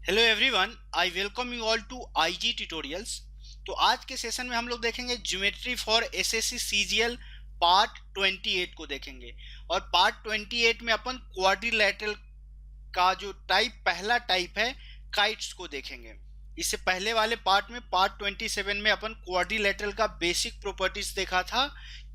Hello everyone, I welcome you all to IG tutorials. तो आज के सेशन में हम लोग देखेंगे geometry for SSC CGL part 28 को देखेंगे। और पार्ट 28 में अपन क्वाड्रिलेटरल का जो पहला टाइप है काइट्स को देखेंगे। इससे पहले वाले पार्ट में पार्ट 27 में अपन क्वाड्रिलेटरल का बेसिक प्रॉपर्टीज देखा था,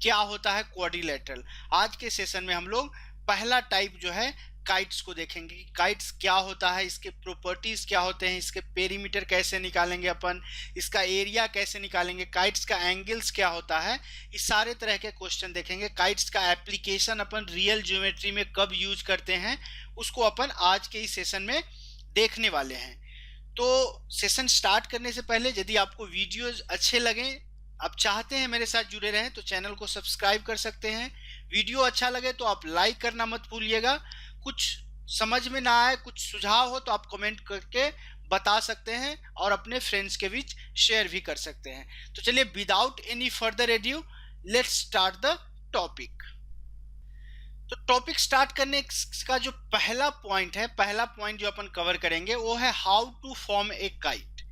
क्या होता है क्वाड्रिलेटरल। आज के सेशन में हम लोग पहला टाइप जो है काइट्स को देखेंगे। काइट्स क्या होता है, इसके प्रॉपर्टीज क्या होते हैं, इसके पेरीमीटर कैसे निकालेंगे अपन, इसका एरिया कैसे निकालेंगे, काइट्स का एंगल्स क्या होता है, इस सारे तरह के क्वेश्चन देखेंगे। काइट्स का एप्लीकेशन अपन रियल ज्योमेट्री में कब यूज करते हैं उसको अपन आज के इस सेशन में देखने वाले हैं। तो सेशन स्टार्ट करने से पहले यदि आपको वीडियोज अच्छे लगें, आप चाहते हैं मेरे साथ जुड़े रहें, तो चैनल को सब्सक्राइब कर सकते हैं। वीडियो अच्छा लगे तो आप लाइक करना मत भूलिएगा। कुछ समझ में ना आए, कुछ सुझाव हो तो आप कमेंट करके बता सकते हैं और अपने फ्रेंड्स के बीच शेयर भी कर सकते हैं। तो चलिए without any further edu let's start the topic. तो टॉपिक स्टार्ट करने का जो पहला पॉइंट है, पहला पॉइंट जो अपन कवर करेंगे वो है how to form a kite.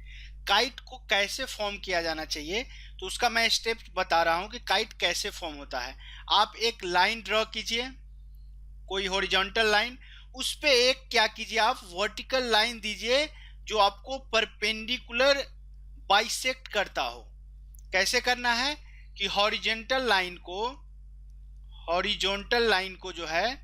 Kite को कैसे फॉर्म किया जाना चाहिए, तो उसका मैं स्टेप बता रहा हूं कि काइट कैसे फॉर्म होता है। आप एक लाइन ड्रॉ कीजिए, कोई हॉरिजॉन्टल लाइन, उस पे एक क्या कीजिए आप वर्टिकल लाइन दीजिए जो आपको परपेंडिकुलर बाइसेक्ट करता हो। कैसे करना है कि हॉरिजॉन्टल लाइन को जो है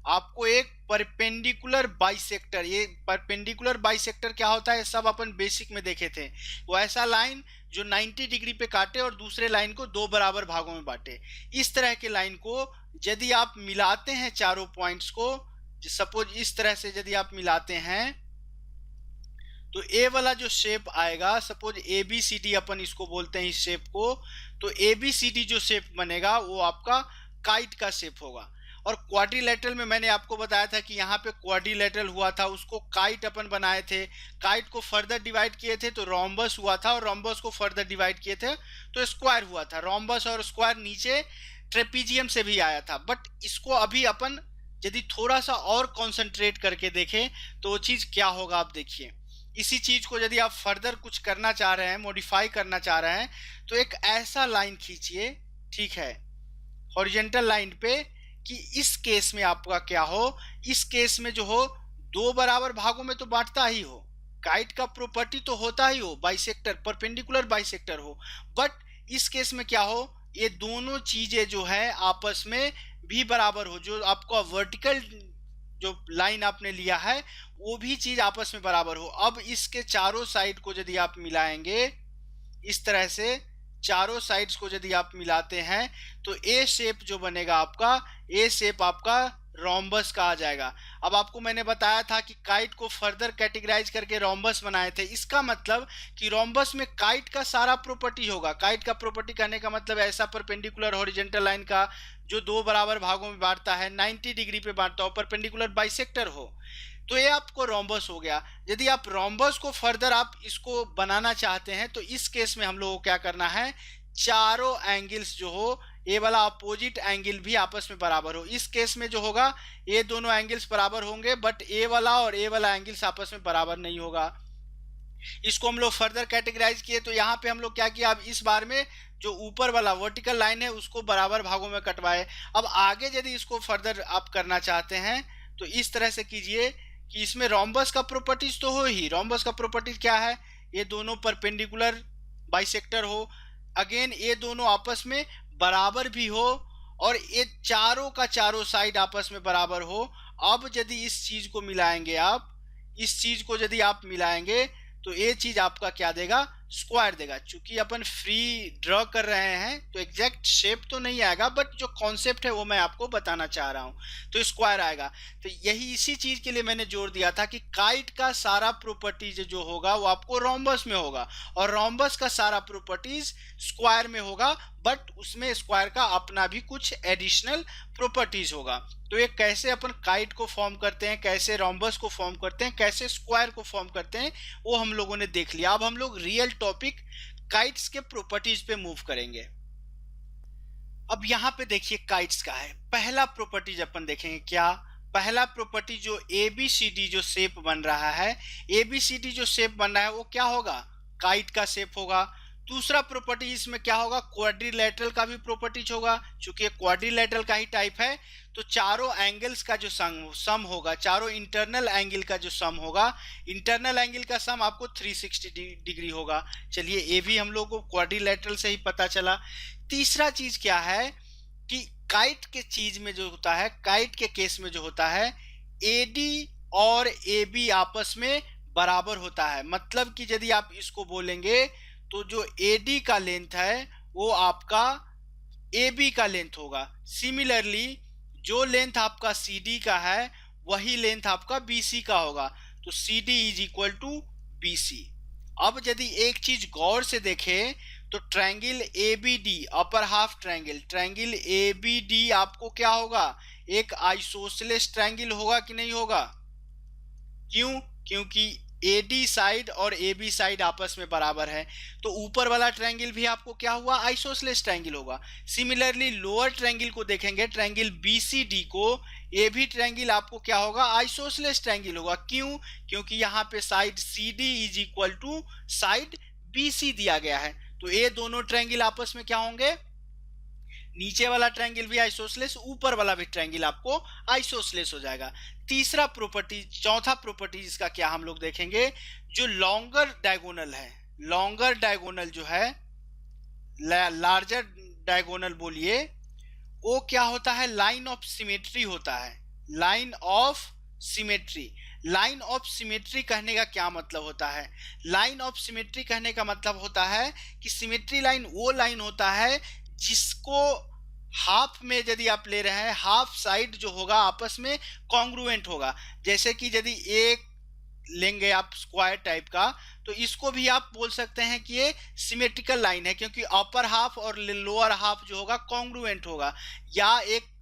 आपको एक परपेंडिकुलर बाइसेक्टर, ये परपेंडिकुलर बाइसेक्टर क्या होता है सब अपन बेसिक में देखे थे। वो ऐसा लाइन जो 90 डिग्री पे काटे और दूसरे लाइन को दो बराबर भागों में बांटे। इस तरह के लाइन को यदि आप मिलाते हैं चारों पॉइंट्स को, सपोज इस तरह से यदि आप मिलाते हैं तो ए वाला जो शेप आएगा, suppose A B C D अपन इसको बोलते हैं इस शेप को, तो ए बी सी डी जो शेप बनेगा वो आपका काइट का शेप होगा। और क्वाड्रिलेटरल में मैंने आपको बताया था कि यहाँ पे क्वाड्रिलेटरल हुआ था, उसको काइट अपन बनाए थे। काइट को फर्दर डिवाइड किए थे तो रोम्बस हुआ था, और रोम्बस को फर्दर डिवाइड किए थे तो स्क्वायर हुआ था। रोम्बस और स्क्वायर नीचे ट्रेपीजियम से भी आया था। बट इसको अभी अपन यदि थोड़ा सा और कॉन्सेंट्रेट करके देखें तो वो चीज़ क्या होगा आप देखिए। इसी चीज को यदि आप फर्दर कुछ करना चाह रहे हैं, मॉडिफाई करना चाह रहे हैं, तो एक ऐसा लाइन खींचिए, ठीक है, हॉरिजॉन्टल लाइन पे, कि इस केस में आपका क्या हो, इस केस में जो हो दो बराबर भागों में तो बांटता ही हो, काइट का प्रॉपर्टी तो होता ही हो, बाइसेक्टर परपेंडिकुलर बाइसेक्टर हो। बट इस केस में क्या हो, ये दोनों चीजें जो है आपस में भी बराबर हो। जो आपका वर्टिकल जो लाइन आपने लिया है वो भी चीज आपस में बराबर हो। अब इसके चारों साइड को यदि आप मिलाएंगे, इस तरह से चारों साइड्स को यदि आप मिलाते हैं तो ए शेप जो बनेगा आपका, ए शेप आपका रोम्बस का आ जाएगा। अब आपको मैंने बताया था कि काइट को फर्दर कैटेगराइज करके रोम्बस बनाए थे। इसका मतलब कि रोम्बस में काइट का सारा प्रॉपर्टी होगा। काइट का प्रॉपर्टी कहने का मतलब ऐसा परपेंडिकुलर हॉरिजॉन्टल लाइन का जो दो बराबर भागों में बांटता है, 90 डिग्री पे बांटता हो, परपेंडिकुलर बाइसेक्टर हो, तो ये आपको रोम्बस हो गया। यदि आप रोम्बस को फर्दर आप इसको बनाना चाहते हैं तो इस केस में हम लोगों को क्या करना है, चारों एंगल्स जो हो, ए वाला अपोजिट एंगल भी आपस में बराबर हो। इस केस में जो होगा ये दोनों एंगल्स बराबर होंगे, बट ए वाला और ए वाला एंगल्स आपस में बराबर नहीं होगा। इसको हम लोग फर्दर कैटेगराइज किए तो यहाँ पे हम लोग क्या किया, अब इस बार में जो ऊपर वाला वर्टिकल लाइन है उसको बराबर भागों में कटवाए। अब आगे यदि इसको फर्दर आप करना चाहते हैं तो इस तरह से कीजिए कि इसमें रोम्बस का प्रॉपर्टीज तो हो ही। रोम्बस का प्रॉपर्टीज क्या है, ये दोनों परपेंडिकुलर बाइसेक्टर हो, अगेन ये दोनों आपस में बराबर भी हो, और ये चारों का चारों साइड आपस में बराबर हो। अब यदि इस चीज को मिलाएंगे आप, इस चीज को यदि आप मिलाएंगे तो ये चीज आपका क्या देगा, स्क्वायर देगा। चूंकि अपन फ्री ड्रॉ कर रहे हैं तो एग्जैक्ट शेप तो नहीं आएगा, बट जो कॉन्सेप्ट है वो मैं आपको बताना चाह रहा हूं, तो स्क्वायर आएगा। तो यही इसी चीज के लिए मैंने जोर दिया था कि काइट का सारा प्रॉपर्टीज जो होगा वो आपको रोम्बस में होगा, और रोम्बस का सारा प्रॉपर्टीज स्क्वायर में होगा, बट उसमें स्क्वायर का अपना भी कुछ एडिशनल प्रॉपर्टीज होगा। तो ये कैसे अपन काइट को फॉर्म करते हैं, कैसे रोम्बस को फॉर्म करते हैं, कैसे स्क्वायर को फॉर्म करते हैं, वो हम लोगों ने देख लिया। अब हम लोग रियल टॉपिक काइट्स के प्रॉपर्टीज पे मूव करेंगे। अब यहाँ पे देखिए काइट्स का है पहला प्रॉपर्टीज अपन देखेंगे। क्या पहला प्रॉपर्टी जो ए बी सी डी जो शेप बन रहा है, ए बी सी डी जो शेप बन रहा है वो क्या होगा, काइट का शेप होगा। दूसरा प्रॉपर्टी इसमें क्या होगा, क्वाड्रिलेटरल का भी प्रॉपर्टीज होगा। चूंकि ये क्वाड्रिलेटरल का ही टाइप है तो चारों एंगल्स का जो सम होगा, चारों इंटरनल एंगल का जो सम होगा, इंटरनल एंगल का सम आपको 360 डिग्री होगा। चलिए ये भी हम लोग को क्वाड्रिलेटरल से ही पता चला। तीसरा चीज क्या है कि काइट के चीज में जो होता है, काइट के केस में जो होता है, एडी और ए बी आपस में बराबर होता है। मतलब कि यदि आप इसको बोलेंगे तो जो एडी का लेंथ है वो आपका ए बी का लेंथ होगा। सिमिलरली जो लेंथ आपका सी डी का है वही लेंथ आपका बी सी का होगा। तो C D is equal to B C. अब यदि एक चीज गौर से देखें तो triangle A B D, upper half triangle, triangle A B D आपको क्या होगा, एक आइसोसेलेस ट्रायंगल होगा कि नहीं होगा? क्यों? क्योंकि ए डी साइड और ए बी साइड आपस में बराबर है, तो ऊपर वाला ट्रायंगल भी आपको क्या हुआ, आइसोसेलेस ट्रायंगल होगा। सिमिलरली लोअर ट्रायंगल को देखेंगे, ट्रायंगल बी सी डी को, ए भी ट्रायंगल आपको क्या होगा, आइसोसेलेस ट्रायंगल होगा। क्यों? क्योंकि यहाँ पे side C D is equal to side B C दिया गया है। तो ये दोनों ट्रायंगल आपस में क्या होंगे, नीचे वाला ट्रायंगल भी आइसोसेलेस, ऊपर वाला भी ट्रायंगल आपको आइसोसेलेस हो जाएगा। तीसरा प्रॉपर्टी, चौथा प्रॉपर्टी इसका क्या हम लोग देखेंगे, जो लॉन्गर डायगोनल है, लॉन्गर डायगोनल जो है, लार्जर डायगोनल बोलिए, वो क्या होता है, लाइन ऑफ सिमेट्री होता है। Line of symmetry, line of symmetry कहने का क्या मतलब होता है? लाइन ऑफ सिमेट्री कहने का मतलब होता है कि सिमेट्री लाइन वो लाइन होता है जिसको हाफ में यदि आप ले रहे हैं, हाफ साइड जो होगा आपस में कॉन्ग्रुएंट होगा। जैसे कि यदि एक लेंगे आप स्क्वायर टाइप का, तो इसको भी आप बोल सकते हैं कि ये सिमेट्रिकल लाइन है, क्योंकि अपर हाफ और लोअर हाफ जो होगा कॉन्ग्रुएंट होगा। या एक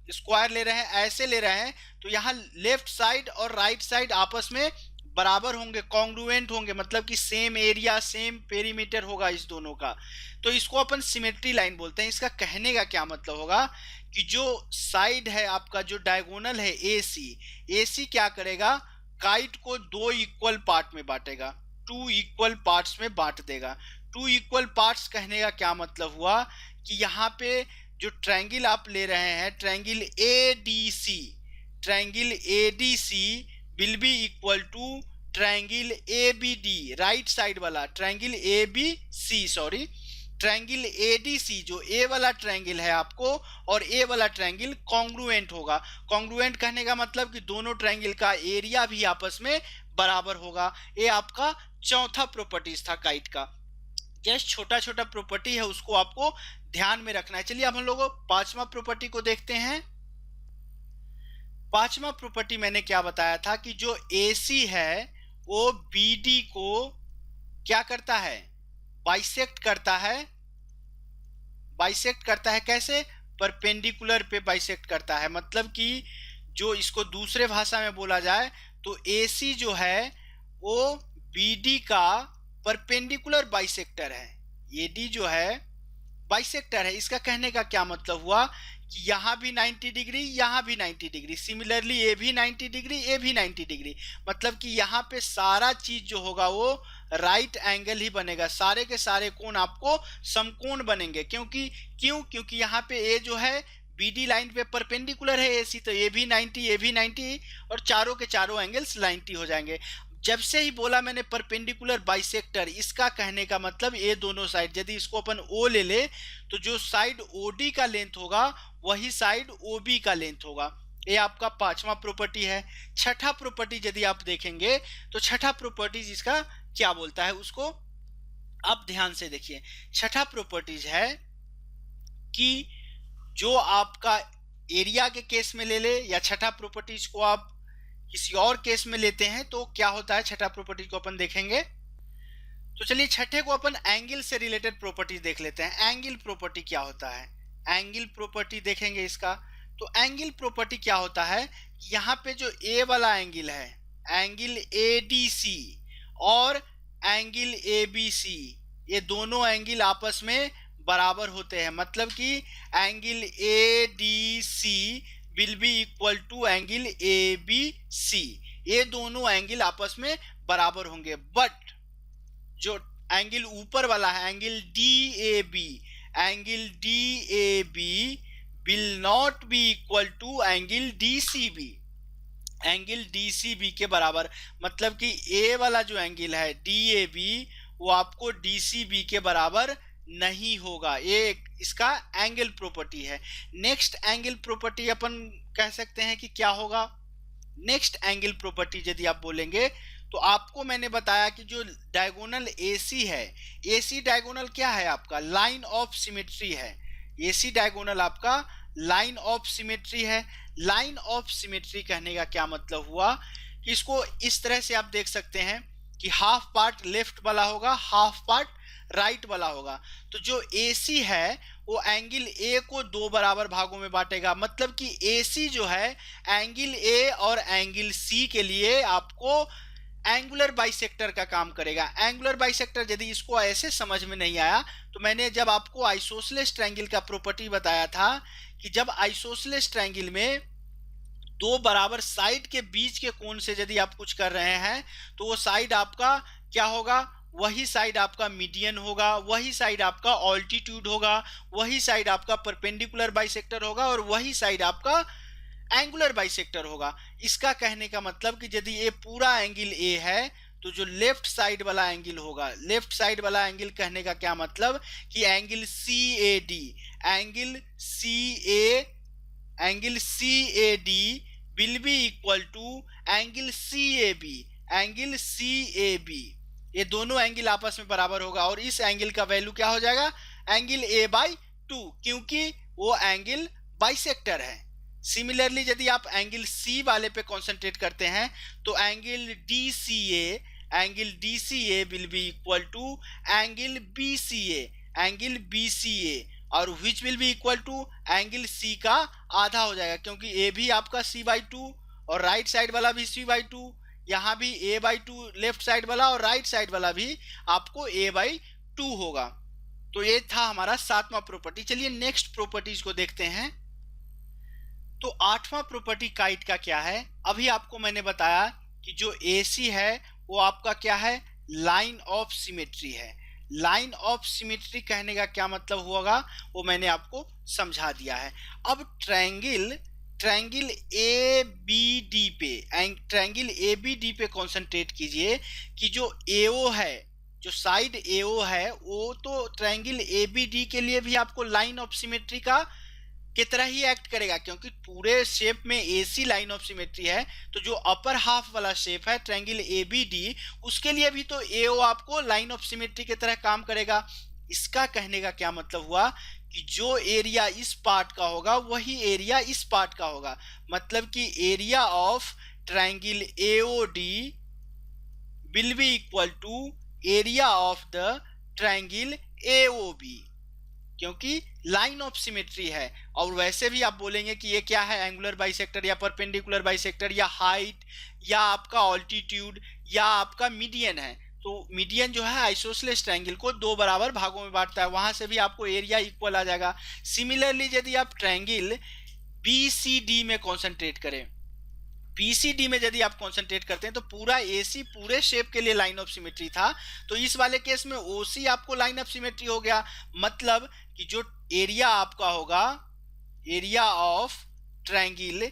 स्क्वायर ले रहे हैं, ऐसे ले रहे हैं, तो यहाँ लेफ्ट साइड और राइट साइड आपस में बराबर होंगे, कॉन्ग्रुएंट होंगे, मतलब कि सेम एरिया सेम पेरीमीटर होगा इस दोनों का। तो इसको अपन सिमेट्री लाइन बोलते हैं। इसका कहने का क्या मतलब होगा कि जो साइड है आपका, जो डायगोनल है ए सी क्या करेगा, काइट को दो इक्वल पार्ट में बांटेगा, 2 इक्वल पार्ट्स में बांट देगा। 2 इक्वल पार्ट्स कहने का क्या मतलब हुआ कि यहाँ पे जो ट्रायंगल आप ले रहे हैं, triangle A D C, triangle A D C will be equal to triangle A B D, right side वाला triangle A B C, sorry, triangle A D C, जो ए वाला ट्रायंगल है आपको और ए वाला ट्रायंगल कॉन्ग्रुएंट होगा। Congruent कहने का मतलब कि दोनों ट्रायंगल का एरिया भी आपस में बराबर होगा। ये आपका चौथा प्रॉपर्टीज था काइट का। जस्ट छोटा छोटा प्रॉपर्टी है, उसको आपको ध्यान में रखना है। चलिए अब हम लोग पांचवा प्रॉपर्टी को देखते हैं। पांचवा प्रॉपर्टी मैंने क्या बताया था कि जो AC है वो BD को क्या करता है, बाइसेक्ट करता है। बाइसेक्ट करता है कैसे, परपेंडिकुलर पे बाइसेक्ट करता है। मतलब कि जो इसको दूसरे भाषा में बोला जाए तो AC जो है वो BD का परपेंडिकुलर बाइसेक्टर है, AD जो है बाइसेक्टर है। इसका कहने का क्या मतलब हुआ कि यहाँ भी 90 डिग्री, यहाँ भी 90 डिग्री, सिमिलरली ए भी 90 डिग्री, ए भी 90 डिग्री। मतलब कि यहाँ पे सारा चीज जो होगा वो राइट एंगल ही बनेगा, सारे के सारे कोण आपको समकोण बनेंगे। क्योंकि यहाँ पे ए जो है BD लाइन पे परपेंडिकुलर है AC, तो ए भी 90, ए भी 90 और चारों के चारों एंगल्स 90 हो जाएंगे। जब से ही बोला मैंने परपेंडिकुलर बाइसेक्टर, इसका कहने का मतलब ये दोनों साइड, यदि इसको अपन O ले तो जो साइड OD का लेंथ होगा वही साइड OB का लेंथ होगा। ये आपका पांचवा प्रॉपर्टी है। छठा प्रॉपर्टी यदि आप देखेंगे तो छठा प्रॉपर्टी इसका क्या बोलता है उसको आप ध्यान से देखिए। छठा प्रॉपर्टीज है कि जो आपका एरिया के केस में ले या छठा प्रॉपर्टीज को आप किसी और केस में लेते हैं तो क्या होता है, छठा प्रॉपर्टी को अपन देखेंगे। तो चलिए छठे को अपन एंगल से रिलेटेड प्रॉपर्टीज देख लेते हैं। एंगल प्रॉपर्टी क्या होता है, एंगल प्रॉपर्टी देखेंगे इसका। तो एंगल प्रॉपर्टी क्या होता है, यहाँ पे जो ए वाला एंगल है, एंगल ADC और एंगल ABC, ये दोनों एंगल आपस में बराबर होते हैं। मतलब कि angle ADC will be equal to angle A B C. ये दोनों एंगल आपस में बराबर होंगे, बट जो एंगल ऊपर वाला है angle D A B, angle D A B will not be equal to angle D C B. Angle D C B के बराबर मतलब कि ए वाला जो एंगल है डी ए बी वो आपको डी सी बी के बराबर नहीं होगा। ये इसका एंगल प्रॉपर्टी है। नेक्स्ट एंगल प्रॉपर्टी अपन कह सकते हैं कि क्या होगा। नेक्स्ट एंगल प्रॉपर्टी यदि आप बोलेंगे तो आपको मैंने बताया कि जो डायगोनल AC है, AC डायगोनल क्या है आपका लाइन ऑफ सिमेट्री है। AC डायगोनल आपका लाइन ऑफ सिमेट्री है। लाइन ऑफ सिमेट्री कहने का क्या मतलब हुआ कि इसको इस तरह से आप देख सकते हैं कि हाफ पार्ट लेफ्ट वाला होगा, हाफ पार्ट राइट वाला होगा। तो जो AC है वो एंगल A को दो बराबर भागों में बांटेगा। मतलब कि AC जो है एंगल A और एंगल C के लिए आपको एंगुलर बाइसेक्टर का काम करेगा। एंगुलर बाइसेक्टर यदि इसको ऐसे समझ में नहीं आया तो मैंने जब आपको आइसोसेलेस ट्रायंगल का प्रॉपर्टी बताया था कि जब आइसोसेलेस ट्रायंगल में दो बराबर साइड के बीच के कोण से यदि आप कुछ कर रहे हैं तो वो साइड आपका क्या होगा, वही साइड आपका मीडियन होगा, वही साइड आपका ऑल्टीट्यूड होगा, वही साइड आपका परपेंडिकुलर बाइसेक्टर होगा और वही साइड आपका एंगुलर बाइसेक्टर होगा। इसका कहने का मतलब कि यदि ये पूरा एंगल ए है तो जो लेफ्ट साइड वाला एंगल होगा, लेफ्ट साइड वाला एंगल कहने का क्या मतलब कि angle C A D, angle C A D will be equal to angle C A B, angle C A B. ये दोनों एंगल आपस में बराबर होगा और इस एंगल का वैल्यू क्या हो जाएगा एंगल ए बाई टू, क्योंकि वो एंगल बाइसेक्टर है। सिमिलरली यदि आप एंगल सी वाले पे कंसंट्रेट करते हैं तो angle D C A will be equal to angle B C A, और which will be equal to angle C का आधा हो जाएगा, क्योंकि ए भी आपका सी बाई टू और राइट साइड वाला भी सी बाई टू, यहाँ भी A by two left side वाला और राइट साइड वाला भी आपको ए बाई टू होगा। तो ये था हमारा सातवां प्रॉपर्टी। चलिए नेक्स्ट प्रॉपर्टीज को देखते हैं। तो आठवां प्रॉपर्टी काइट का क्या है। अभी आपको मैंने बताया कि जो AC है वो आपका क्या है लाइन ऑफ सिमेट्री है। लाइन ऑफ सिमेट्री कहने का क्या मतलब होगा वो मैंने आपको समझा दिया है। अब ट्रायंगल ABD पे कंसंट्रेट कीजिए कि जो AO है, जो साइड AO है वो तो ट्रायंगल ABD के लिए भी आपको लाइन ऑफ सिमेट्री का की तरह ही एक्ट करेगा, क्योंकि पूरे शेप में AC लाइन ऑफ सिमेट्री है। तो जो अपर हाफ वाला शेप है ट्रायंगल ABD उसके लिए भी तो AO आपको लाइन ऑफ सिमेट्री की तरह काम करेगा। इसका कहने का क्या मतलब हुआ कि जो एरिया इस पार्ट का होगा वही एरिया इस पार्ट का होगा। मतलब कि area of triangle AOD will be equal to area of the triangle AOB, क्योंकि लाइन ऑफ सिमेट्री है। और वैसे भी आप बोलेंगे कि ये क्या है एंगुलर बाइसेक्टर या परपेंडिकुलर बाइसेक्टर या हाइट या आपका ऑल्टीट्यूड या आपका मीडियन है। तो मीडियन जो है आइसोसेलेस ट्रायंगल को दो बराबर भागों में बांटता है, वहां से भी आपको एरिया इक्वल आ जाएगा। सिमिलरली यदि आप ट्रायंगल BCD में कॉन्सेंट्रेट करें, PCD में यदि आप कंसंट्रेट करते हैं तो पूरा AC पूरे शेप के लिए लाइन ऑफ सिमेट्री था। तो इस वाले केस में OC आपको लाइन ऑफ सिमेट्री हो गया। मतलब कि जो एरिया आपका होगा, एरिया ऑफ ट्रायंगल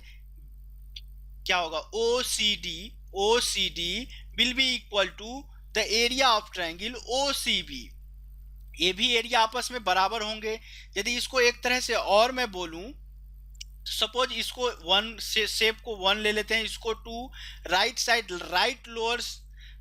क्या होगा OCD will be equal to the area of triangle OCB। ये भी एरिया आपस में बराबर होंगे। यदि इसको एक तरह से और मैं बोलूं, सपोज इसको वन से शेप को वन ले लेते हैं, इसको two, right side right lower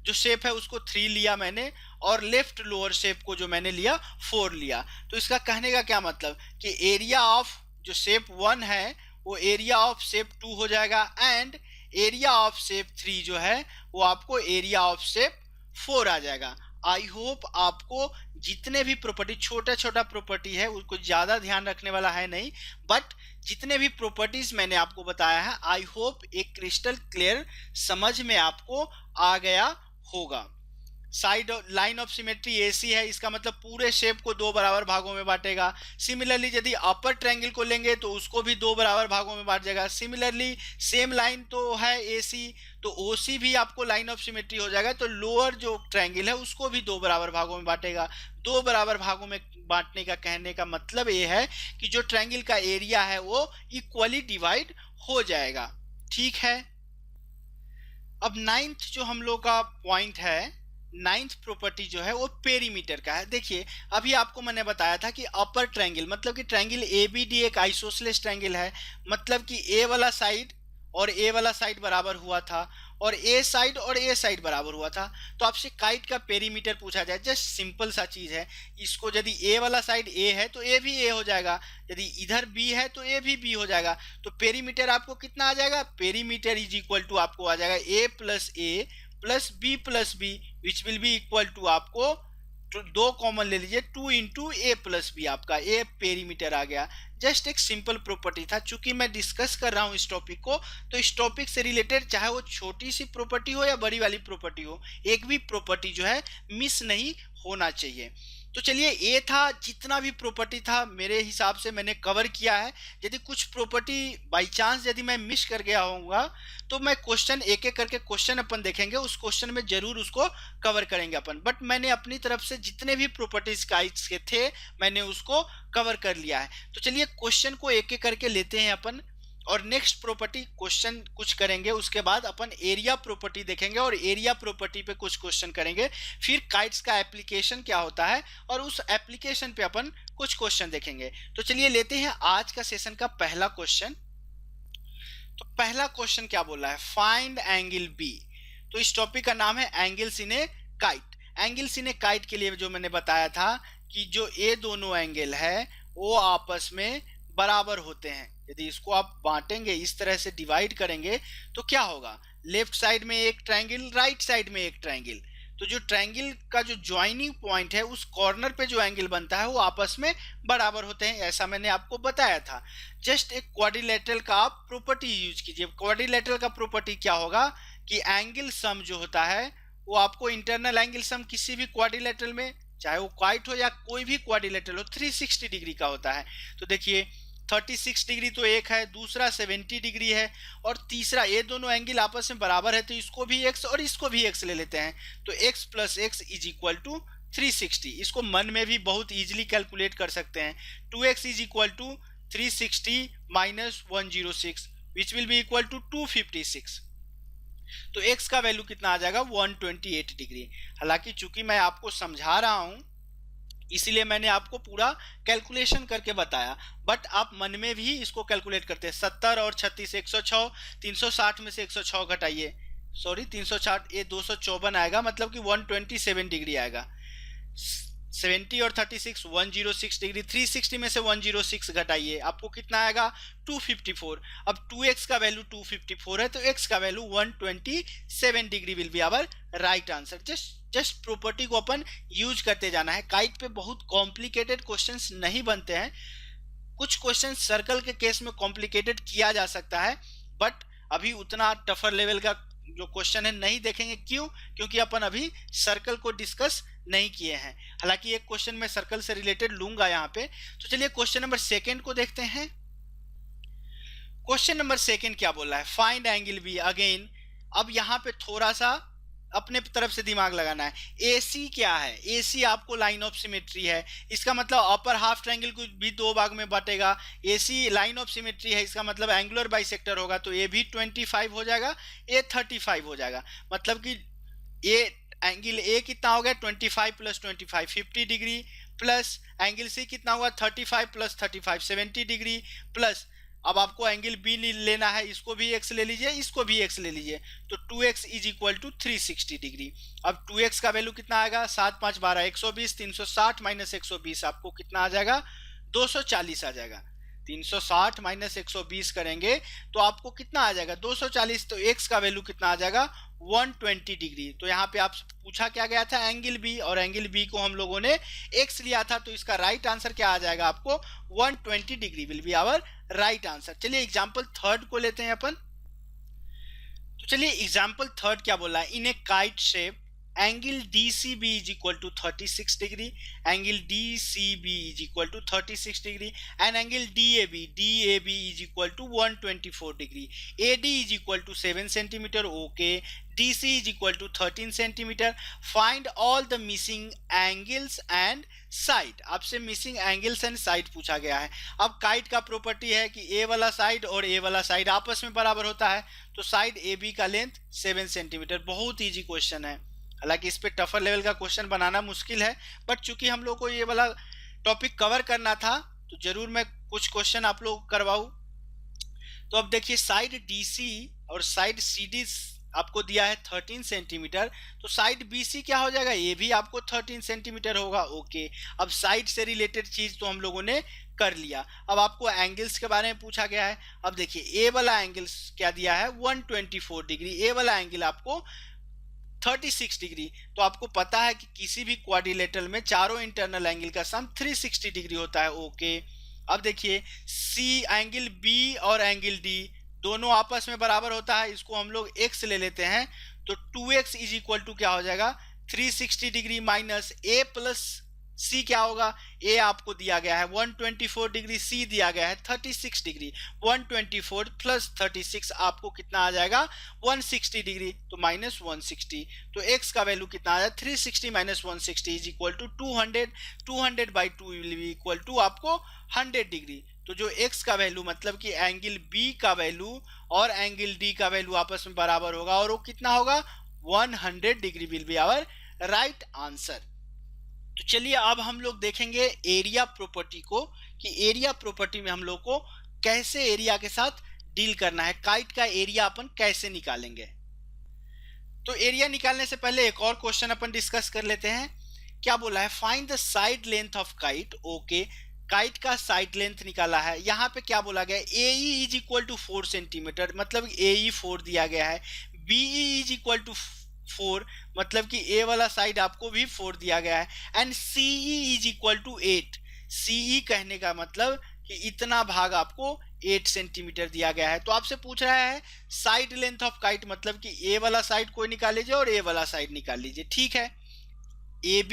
जो शेप है उसको 3 लिया मैंने और लेफ्ट लोअर शेप को जो मैंने लिया 4 लिया। तो इसका कहने का क्या मतलब कि एरिया ऑफ जो शेप 1 है वो एरिया ऑफ शेप 2 हो जाएगा एंड एरिया ऑफ शेप 3 जो है वो आपको एरिया ऑफ शेप 4 आ जाएगा। आई होप आपको जितने भी प्रॉपर्टी छोटा छोटा प्रॉपर्टी है उसको ज्यादा ध्यान रखने वाला है नहीं, बट जितने भी प्रॉपर्टीज मैंने आपको बताया है आई होप एक क्रिस्टल क्लियर समझ में आपको आ गया होगा। Side line of symmetry AC है, इसका मतलब पूरे शेप को दो बराबर भागों में बांटेगा। सिमिलरली यदि अपर ट्रायंगल को लेंगे तो उसको भी दो बराबर भागों में बांट जाएगा। सिमिलरली सेम लाइन तो है AC, तो OC भी आपको लाइन ऑफ सिमेट्री हो जाएगा, तो लोअर जो ट्रायंगल है उसको भी दो बराबर भागों में बांटेगा। दो बराबर भागों में बांटने का कहने का मतलब ये है कि जो ट्रायंगल का एरिया है वो इक्वली डिवाइड हो जाएगा। ठीक है, अब नाइन्थ जो हम लोग का पॉइंट है, नाइन्थ प्रॉपर्टी जो है वो पेरीमीटर का है। देखिए अभी आपको मैंने बताया था कि अपर ट्रायंगल मतलब कि ट्रायंगल ABD एक आइसोसेलेस ट्रायंगल है, मतलब कि A वाला साइड और A वाला साइड बराबर हुआ था और A साइड और A साइड बराबर हुआ था। तो आपसे काइट का पेरीमीटर पूछा जाए, जस्ट सिंपल सा चीज है, इसको यदि A वाला साइड A है तो A भी A हो जाएगा, यदि इधर B है तो A भी B हो जाएगा। तो पेरीमीटर आपको कितना आ जाएगा, पेरीमीटर इज इक्वल टू आपको आ जाएगा A plus A plus B plus B which will be equal to आपको दो कॉमन ले लीजिए 2 इंटू A प्लस बी, आपका A पेरीमीटर आ गया। जस्ट एक सिंपल प्रॉपर्टी था, चूंकि मैं डिस्कस कर रहा हूँ इस टॉपिक को, तो इस टॉपिक से रिलेटेड चाहे वो छोटी सी प्रॉपर्टी हो या बड़ी वाली प्रॉपर्टी हो, एक भी प्रॉपर्टी जो है मिस नहीं होना चाहिए। तो चलिए ये था, जितना भी प्रॉपर्टी था मेरे हिसाब से मैंने कवर किया है। यदि कुछ प्रॉपर्टी बाय चांस यदि मैं मिस कर गया होऊंगा तो मैं क्वेश्चन एक एक करके क्वेश्चन अपन देखेंगे, उस क्वेश्चन में जरूर उसको कवर करेंगे अपन। बट मैंने अपनी तरफ से जितने भी प्रॉपर्टीज काइट्स के थे मैंने उसको कवर कर लिया है। तो चलिए क्वेश्चन को एक एक करके लेते हैं अपन, और नेक्स्ट प्रॉपर्टी क्वेश्चन कुछ करेंगे, उसके बाद अपन एरिया प्रॉपर्टी देखेंगे और एरिया प्रॉपर्टी पे कुछ क्वेश्चन करेंगे, फिर काइट्स का एप्लीकेशन क्या होता है और उस एप्लीकेशन पे अपन कुछ क्वेश्चन देखेंगे। तो चलिए लेते हैं आज का सेशन का पहला क्वेश्चन। तो पहला क्वेश्चन क्या बोला है, फाइंड एंगल बी। तो इस टॉपिक का नाम है angles in a kite. Angles in a kite के लिए जो मैंने बताया था कि जो ये दोनों एंगल है वो आपस में बराबर होते हैं। यदि इसको आप बांटेंगे, इस तरह से डिवाइड करेंगे तो क्या होगा, लेफ्ट साइड में एक ट्रायंगल, राइट साइड में एक ट्रायंगल, तो जो ट्रायंगल का जो ज्वाइनिंग पॉइंट है उस कॉर्नर पे जो एंगल बनता है वो आपस में बराबर होते हैं, ऐसा मैंने आपको बताया था। जस्ट एक क्वाड्रिलेटरल का आप प्रॉपर्टी यूज कीजिए। क्वाड्रिलेटरल का प्रॉपर्टी क्या होगा कि एंगल सम जो होता है वो आपको इंटरनल एंगल सम किसी भी क्वाड्रिलेटरल में, चाहे वो क्वाइट हो या कोई भी क्वाड्रिलेटरल हो, 360 डिग्री का होता है। तो देखिए 36 डिग्री तो एक है, दूसरा 70 डिग्री है और तीसरा, ये दोनों एंगल आपस में बराबर है तो इसको भी x और इसको भी x ले लेते हैं। तो x plus x is equal to 360। इसको मन में भी बहुत इजीली कैलकुलेट कर सकते हैं। 2x is equal to 360 minus 106 which will be equal to 256। तो x का वैल्यू कितना आ जाएगा, 128 डिग्री। हालांकि चूंकि मैं आपको समझा रहा हूं इसीलिए मैंने आपको पूरा कैलकुलेशन करके बताया, बट आप मन में भी इसको कैलकुलेट करते हैं। 70 और 36 106, 360 में से 106 घटाइए, सॉरी 360, ये 254 आएगा, मतलब कि 127 डिग्री आएगा। 70 और 36 106 डिग्री, 360 में से 106 घटाइए, आपको कितना आएगा 254। अब 2x का वैल्यू 254 है तो x का value 127 degree will be our right answer. जस्ट प्रॉपर्टी को अपन यूज करते जाना है। काइट पे बहुत कॉम्प्लिकेटेड क्वेश्चंस नहीं बनते हैं, कुछ क्वेश्चन सर्कल के केस में कॉम्प्लिकेटेड किया जा सकता है, बट अभी उतना टफर लेवल का जो क्वेश्चन है नहीं देखेंगे। क्यों? क्योंकि अपन अभी सर्कल को डिस्कस नहीं किए हैं। हालांकि एक क्वेश्चन मैं सर्कल से रिलेटेड लूंगा यहाँ पे। तो चलिए क्वेश्चन नंबर सेकंड को देखते हैं। क्वेश्चन नंबर सेकंड क्या बोला है, फाइंड एंगल बी। अगेन अब यहाँ पे थोड़ा सा अपने तरफ से दिमाग लगाना है। AC क्या है, AC आपको लाइन ऑफ सिमेट्री है, इसका मतलब अपर हाफ ट्रायंगल को भी दो भाग में बांटेगा। AC लाइन ऑफ सिमेट्री है, इसका मतलब एंगुलर बाइसेक्टर होगा, तो ये भी 25 हो जाएगा, ये 35 हो जाएगा। मतलब कि ये एंगल A कितना हो गया 25 plus 25 50 degree, plus angle C कितना हुआ 35 प्लस 35 70 डिग्री, प्लस अब आपको एंगल B लेना है, इसको भी x ले लीजिए, इसको भी x ले लीजिए, तो 2x is equal to 360 degree. अब 2x का वैल्यू कितना आएगा, 7 5 12 120, 360 माइनस 120 आपको कितना आ जाएगा 240 आ जाएगा। 360 माइनस 120 करेंगे तो आपको कितना आ जाएगा 240, तो x का वैल्यू कितना आ जाएगा 120 डिग्री। तो यहाँ पे आपसे पूछा क्या गया था एंगल B, और एंगल B को हम लोगों ने x लिया था, तो इसका राइट आंसर क्या आ जाएगा आपको 120 degree will be our right answer. चलिए एग्जाम्पल थर्ड को लेते हैं अपन। तो चलिए एग्जाम्पल थर्ड क्या बोला है, in a kite shape angle DCB is equal to 36 degree, angle DCB is equal to 36 degree, and angle DAB is equal to 124 degree, AD is equal to 7 centimetre, okay, DC is equal to 13 centimetre. Find all the missing angles and side. आपसे missing angles and side पूछा गया है. अब kite का property है कि A वाला side और A वाला साइड आपस में बराबर होता है, तो साइड AB का लेंथ 7 सेंटीमीटर. बहुत इजी क्वेश्चन है, हालांकि इस पे टफर लेवल का क्वेश्चन बनाना मुश्किल है, बट चूंकि हम लोग को ये वाला टॉपिक कवर करना था तो जरूर मैं कुछ क्वेश्चन आप लोग करवाऊं. तो अब देखिए साइड DC और साइड CD आपको दिया है 13 सेंटीमीटर, तो साइड BC क्या हो जाएगा, ये भी आपको 13 सेंटीमीटर होगा, ओके. अब साइड से रिलेटेड चीज तो हम लोगों ने कर लिया. अब आपको एंगल्स के बारे में पूछा गया है. अब देखिए ए वाला एंगल्स क्या दिया है 124 डिग्री, ए वाला एंगल आपको 36 डिग्री. तो आपको पता है कि किसी भी क्वाड्रिलेटरल में चारों इंटरनल एंगल का सम 360 डिग्री होता है, ओके. अब देखिए सी एंगल B और एंगल D दोनों आपस में बराबर होता है, इसको हम लोग x ले लेते हैं, तो 2x इज इक्वल टू क्या हो जाएगा 360 degree minus a plus c क्या होगा, a आपको दिया गया है 124 डिग्री, c दिया गया है 36 डिग्री, 124 प्लस 36 आपको कितना आ जाएगा 160 डिग्री, तो माइनस 160. तो x का वैल्यू कितना आ जाएगा 360 minus 160 is equal to 200, 200 by 2 will be equal to आपको 100 डिग्री. तो जो x का वैल्यू मतलब कि एंगल B का वैल्यू और एंगल D का वैल्यू आपस में बराबर होगा, और वो कितना होगा 100 degree will be our right answer. तो चलिए अब हम लोग देखेंगे एरिया प्रॉपर्टी को, कि एरिया प्रॉपर्टी में हम लोग को कैसे एरिया के साथ डील करना है, काइट का एरिया अपन कैसे निकालेंगे. तो एरिया निकालने से पहले एक और क्वेश्चन अपन डिस्कस कर लेते हैं. क्या बोला है, find the side length of kite, okay. Kite का साइड लेंथ निकाला है. यहाँ पे क्या बोला गया, AE is equal to 4 centimetre, मतलब AE 4 दिया गया है. BE इज इक्वल टू 4, मतलब कि A वाला साइड आपको भी 4 दिया गया है. And CE is equal to 8. CE कहने का मतलब कि इतना भाग आपको 8 सेंटीमीटर दिया गया है. तो आपसे पूछ रहा है साइड लेंथ ऑफ काइट, मतलब कि A वाला साइड कोई निकाल लीजिए और A वाला साइड निकाल लीजिए, ठीक है. AB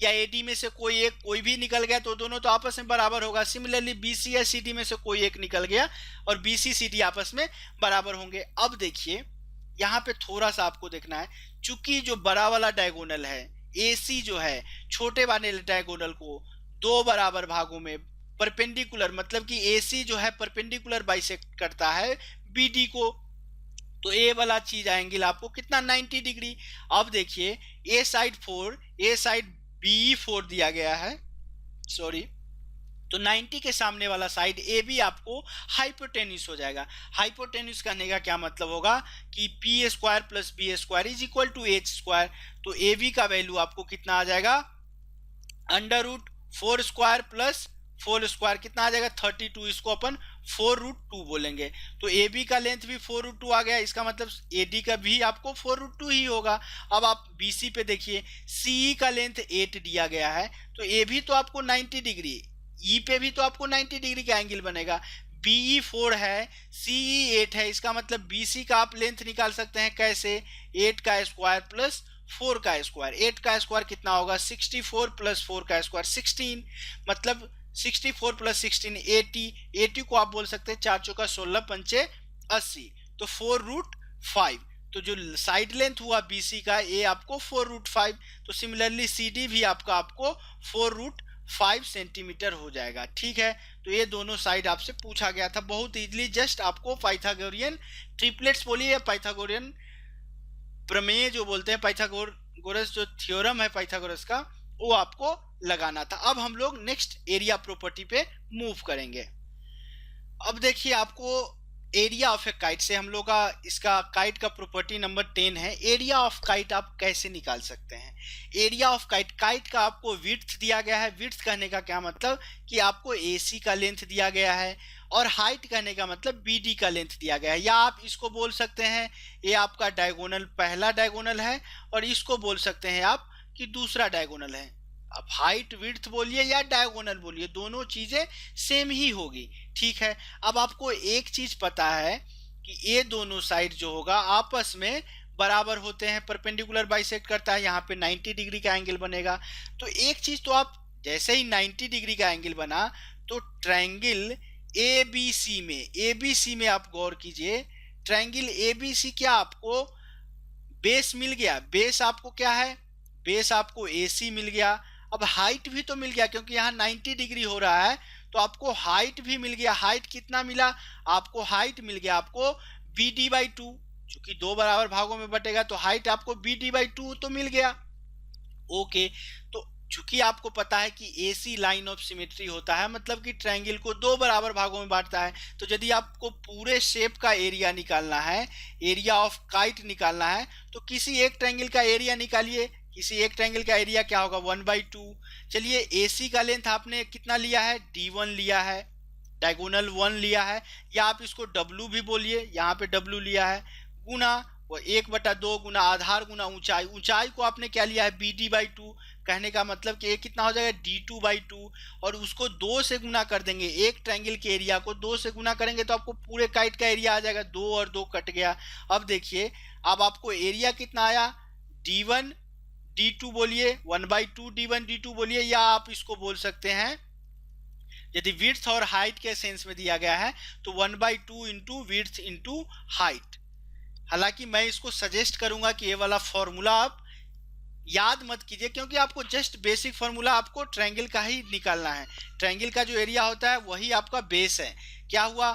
या AD में से कोई भी निकल गया तो दोनों तो आपस में बराबर होगा. सिमिलरली BC या CD में से कोई एक निकल गया और BC CD आपस में बराबर होंगे. अब देखिए यहाँ पे थोड़ा सा आपको देखना है, चूंकि जो बड़ा वाला डायगोनल है AC जो है छोटे वाले डायगोनल को दो बराबर भागों में परपेंडिकुलर, मतलब कि AC जो है परपेंडिकुलर बाइसेक्ट करता है BD को, तो ए वाला चीज एंगल आपको कितना 90 डिग्री. अब देखिए ए साइड 4, ए साइड बी 4 दिया गया है, सॉरी, तो 90 के सामने वाला साइड ए भी आपको हाइपोटेन्यूस हो जाएगा. हाइपोटेन्यूस कहने का क्या मतलब होगा कि P square plus B square is equal to H square. तो ए बी का वैल्यू आपको कितना आ जाएगा under root 4 square plus 4 square कितना आ जाएगा 32. इसको अपन 4√2 बोलेंगे. तो ए बी का लेंथ भी 4√2 आ गया, इसका मतलब ए डी का भी आपको 4√2 ही होगा. अब आप बी सी पे देखिए, सी का लेंथ 8 दिया गया है, तो ए भी तो आपको 90 डिग्री, ई पे भी तो आपको 90 डिग्री का एंगल बनेगा. बीई 4 है, सीई 8 है, इसका मतलब बीसी का आप लेंथ निकाल सकते हैं कैसे, 8 का स्क्वायर प्लस 4 का स्क्वायर. 8 का स्क्वायर कितना होगा 64 प्लस 4 का स्क्वायर 16, मतलब 64 प्लस 16 80. 80 को आप बोल सकते हैं 4 चौका 16 पंचे 80, तो 4√5. तो जो साइड लेंथ हुआ BC का ये आपको 4√5. तो सिमिलरली CD भी आपको 4√5 सेंटीमीटर हो जाएगा, ठीक है. तो ये दोनों साइड आपसे पूछा गया था बहुत इजीली. जस्ट आपको पाइथागोरियन ट्रिपलेट्स बोलिए या पाइथागोरियन प्रमेय जो बोलते हैं, पाइथागोरस जो थ्योरम है पाइथागोरस का, वो आपको लगाना था. अब हम लोग नेक्स्ट एरिया प्रॉपर्टी पे मूव करेंगे. अब देखिए आपको एरिया ऑफ ए काइट से हम लोग का इसका काइट का प्रॉपर्टी नंबर 10 है. एरिया ऑफ काइट आप कैसे निकाल सकते हैं. एरिया ऑफ काइट, काइट का आपको विड्थ दिया गया है. विड्थ कहने का क्या मतलब कि आपको AC का लेंथ दिया गया है, और हाइट कहने का मतलब BD का लेंथ दिया गया है. या आप इसको बोल सकते हैं ये आपका डायगोनल पहला डायगोनल है, और इसको बोल सकते हैं आप कि दूसरा डायगोनल है. अब हाइट विड्थ बोलिए या डायगोनल बोलिए, दोनों चीजें सेम ही होगी, ठीक है. अब आपको एक चीज पता है कि ये दोनों साइड जो होगा आपस में बराबर होते हैं, परपेंडिकुलर बाइसेक्ट करता है, यहाँ पे 90 डिग्री का एंगल बनेगा। तो एक चीज तो आप जैसे ही 90 डिग्री का एंगल बना तो ट्रायंगल एबीसी में आप गौर कीजिए, ट्रायंगल एबीसी क्या आपको बेस मिल गया, बेस आपको क्या है, बेस आपको एसी मिल गया। अब हाइट भी तो मिल गया क्योंकि यहाँ 90 डिग्री हो रहा है, तो आपको हाइट भी मिल गया। हाइट कितना मिला आपको, हाइट मिल गया आपको बी डी बाई टू, चूंकि दो बराबर भागों में बटेगा तो हाइट आपको बी डी बाई टू तो मिल गया। ओके, तो चूंकि आपको पता है कि एसी लाइन ऑफ सिमेट्री होता है, मतलब कि ट्रायंगल को दो बराबर भागों में बांटता है। तो यदि आपको पूरे शेप का एरिया निकालना है, एरिया ऑफ काइट निकालना है, तो किसी एक ट्रायंगल का एरिया निकालिए। किसी एक ट्रायंगल का एरिया क्या होगा, 1/2। चलिए एसी का लेंथ आपने कितना लिया है, D1 लिया है, डायगोनल 1 लिया है, या आप इसको W भी बोलिए, यहाँ पे W लिया है, गुना वो 1/2 गुना आधार गुना ऊंचाई। ऊंचाई को आपने क्या लिया है, BD/2। कहने का मतलब कि ये कितना हो जाएगा, D2/2, और उसको 2 से गुना कर देंगे। एक ट्रायंगल के एरिया को 2 से गुना करेंगे तो आपको पूरे काइट का एरिया आ जाएगा। 2 और 2 कट गया। अब देखिए, अब आपको एरिया कितना आया, D1 D2 बोलिए, 1/2 D1 D2 बोलिए, या आप इसको बोल सकते हैं यदि विड्थ और हाइट के सेंस में दिया गया है तो 1/2 इंटू विड्थ इंटू हाइट। हालांकि मैं इसको सजेस्ट करूंगा कि ये वाला फॉर्मूला आप याद मत कीजिए, क्योंकि आपको जस्ट बेसिक फॉर्मूला आपको ट्रायंगल का ही निकालना है। ट्रायंगल का जो एरिया होता है वही आपका बेस है। क्या हुआ,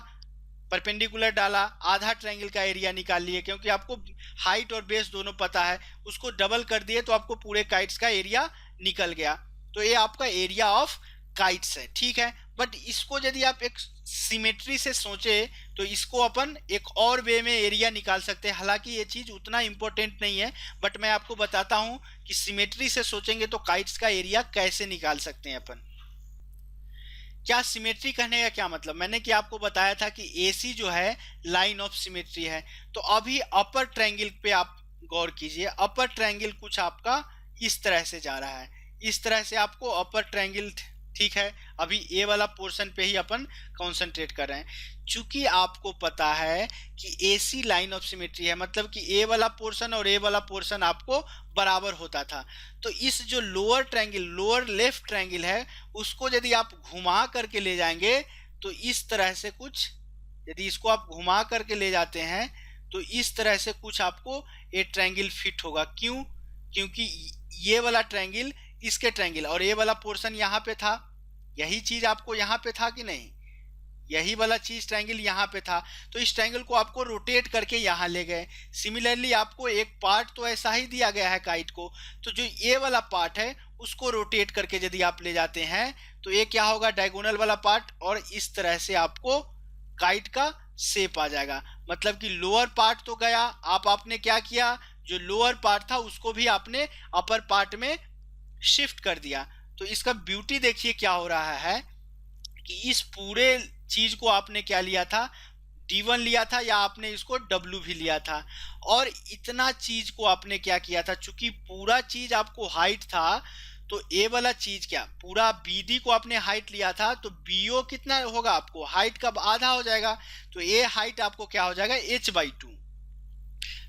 परपेंडिकुलर डाला, आधा ट्रायंगल का एरिया निकाल लिए, क्योंकि आपको हाइट और बेस दोनों पता है। उसको डबल कर दिए तो आपको पूरे काइट्स का एरिया निकल गया। तो ये आपका एरिया ऑफ काइट्स है, ठीक है। बट इसको यदि आप एक सिमेट्री से सोचे तो इसको अपन एक और वे में एरिया निकाल सकते हैं। हालांकि ये चीज उतना इंपॉर्टेंट नहीं है, बट मैं आपको बताता हूं कि सिमेट्री से सोचेंगे तो काइट्स का एरिया कैसे निकाल सकते हैं अपन। क्या सिमेट्री कहने का क्या मतलब, मैंने क्या आपको बताया था कि एसी जो है लाइन ऑफ सिमेट्री है। तो अभी अपर ट्रायंगल पे आप गौर कीजिए, अपर ट्रायंगल कुछ आपका इस तरह से जा रहा है, इस तरह से आपको अपर ट्रायंगल, ठीक है। अभी ए वाला पोर्शन पे ही अपन कंसंट्रेट कर रहे हैं। चूंकि आपको पता है कि एसी लाइन ऑफ सिमेट्री है, मतलब कि ए वाला पोर्शन और ए वाला पोर्शन आपको बराबर होता था। तो इस जो lower triangle, lower left triangle है, उसको यदि आप घुमा करके ले जाएंगे तो इस तरह से कुछ, यदि इसको आप घुमा करके ले जाते हैं तो इस तरह से कुछ आपको ये ट्रायंगल फिट होगा। क्यों, क्योंकि ये वाला ट्रायंगल इसके ट्रायंगल और ये वाला पोर्शन यहाँ पे था, यही चीज आपको यहाँ पे था कि नहीं, यही वाला चीज ट्रायंगल यहाँ पे था। तो इस ट्रायंगल को आपको रोटेट करके यहाँ ले गए। सिमिलरली आपको एक पार्ट तो ऐसा ही दिया गया है काइट को, तो जो ये वाला पार्ट है उसको रोटेट करके यदि आप ले जाते हैं तो ये क्या होगा, डायगोनल वाला पार्ट, और इस तरह से आपको काइट का शेप आ जाएगा। मतलब कि लोअर पार्ट तो गया, आपने क्या किया, जो लोअर पार्ट था उसको भी आपने अपर पार्ट में शिफ्ट कर दिया। तो इसका ब्यूटी देखिए क्या हो रहा है कि इस पूरे चीज को आपने क्या लिया था, D1 लिया था, या आपने इसको W भी लिया था, और इतना चीज को आपने क्या किया था, चूंकि पूरा चीज आपको हाइट था तो ए वाला चीज क्या, पूरा BD को आपने हाइट लिया था, तो BO कितना होगा आपको, हाइट का आधा हो जाएगा। तो ये हाइट आपको क्या हो जाएगा, h/2।